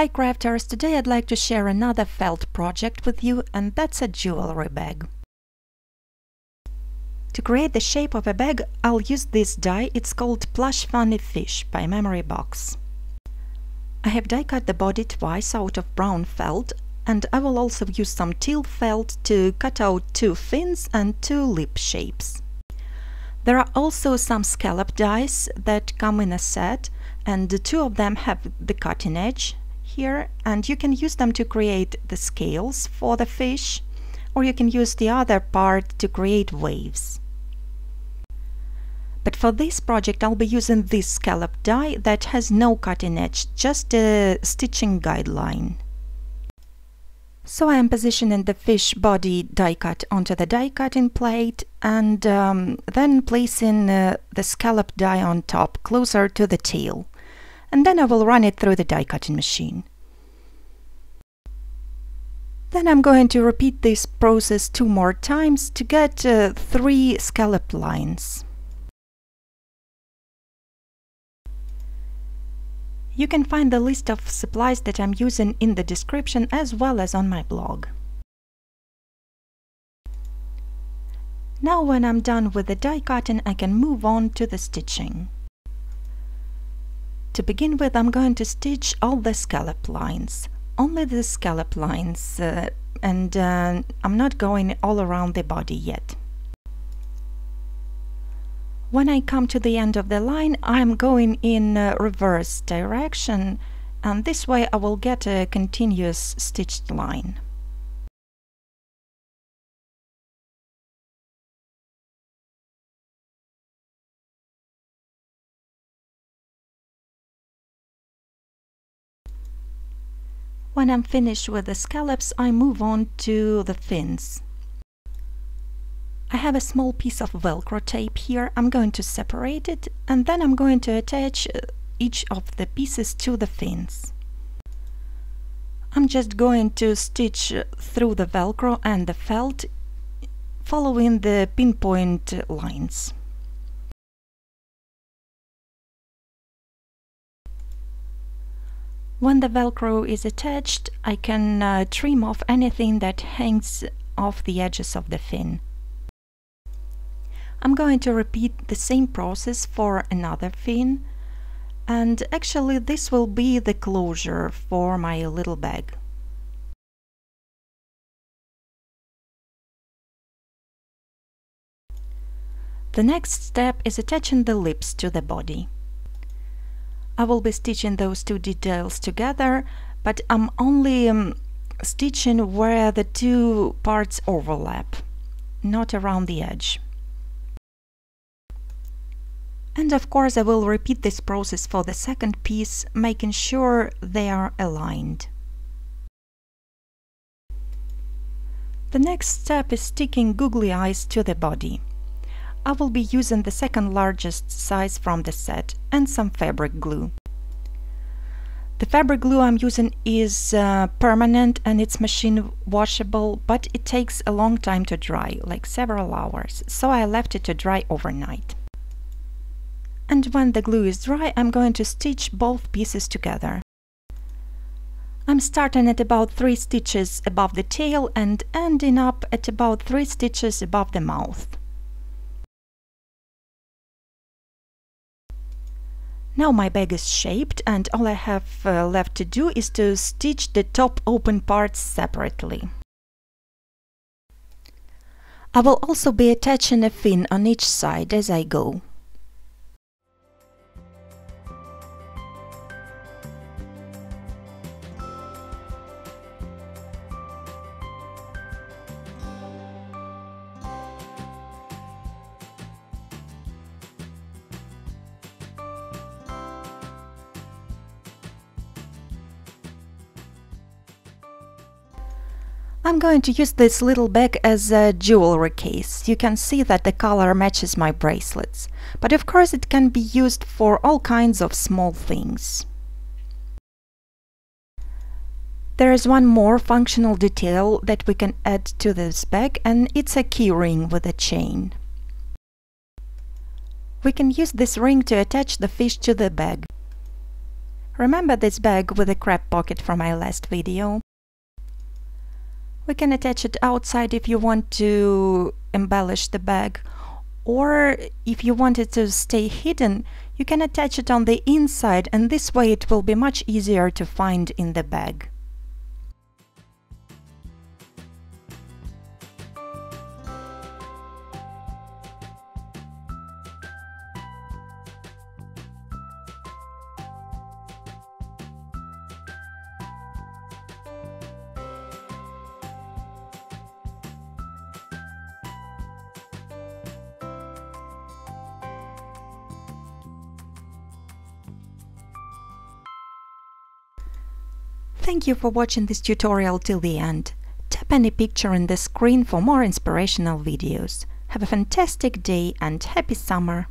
Hi crafters, today I'd like to share another felt project with you, and that's a jewelry bag. To create the shape of a bag, I'll use this die. It's called PLUSH Funny Fish by Memory Box. I have die cut the body twice out of brown felt, and I will also use some teal felt to cut out 2 fins and 2 lip shapes. There are also some scallop dies that come in a set, and 2 of them have the cutting edge here, and you can use them to create the scales for the fish, or you can use the other part to create waves. But for this project I'll be using this scallop die that has no cutting edge, just a stitching guideline. So I am positioning the fish body die cut onto the die cutting plate, and then placing the scallop die on top, closer to the tail. And then I will run it through the die cutting machine. Then I'm going to repeat this process 2 more times to get 3 scallop lines. You can find the list of supplies that I'm using in the description as well as on my blog. Now when I'm done with the die cutting, I can move on to the stitching. To begin with, I'm going to stitch all the scallop lines, only the scallop lines, and I'm not going all around the body yet. When I come to the end of the line, I'm going in reverse direction, and this way I will get a continuous stitched line. When I'm finished with the scallops, I move on to the fins. I have a small piece of velcro tape here. I'm going to separate it, and then I'm going to attach each of the pieces to the fins. I'm just going to stitch through the velcro and the felt, following the pinpoint lines. When the velcro is attached, I can trim off anything that hangs off the edges of the fin. I'm going to repeat the same process for another fin, and actually this will be the closure for my little bag. The next step is attaching the lips to the body. I will be stitching those 2 details together, but I'm only stitching where the 2 parts overlap, not around the edge. And of course I will repeat this process for the second piece, making sure they are aligned. The next step is sticking googly eyes to the body. I will be using the second largest size from the set and some fabric glue. The fabric glue I'm using is permanent and it's machine washable, but it takes a long time to dry, like several hours, so I left it to dry overnight. And when the glue is dry, I'm going to stitch both pieces together. I'm starting at about 3 stitches above the tail and ending up at about 3 stitches above the mouth. Now my bag is shaped, and all I have left to do is to stitch the top open parts separately. I will also be attaching a fin on each side as I go. I'm going to use this little bag as a jewelry case. You can see that the color matches my bracelets, but of course it can be used for all kinds of small things. There is one more functional detail that we can add to this bag, and it's a keyring with a chain. We can use this ring to attach the fish to the bag. Remember this bag with a crab pocket from my last video? We can attach it outside if you want to embellish the bag, or if you want it to stay hidden, you can attach it on the inside, and this way it will be much easier to find in the bag. Thank you for watching this tutorial till the end. Tap any picture in the screen for more inspirational videos. Have a fantastic day and happy summer!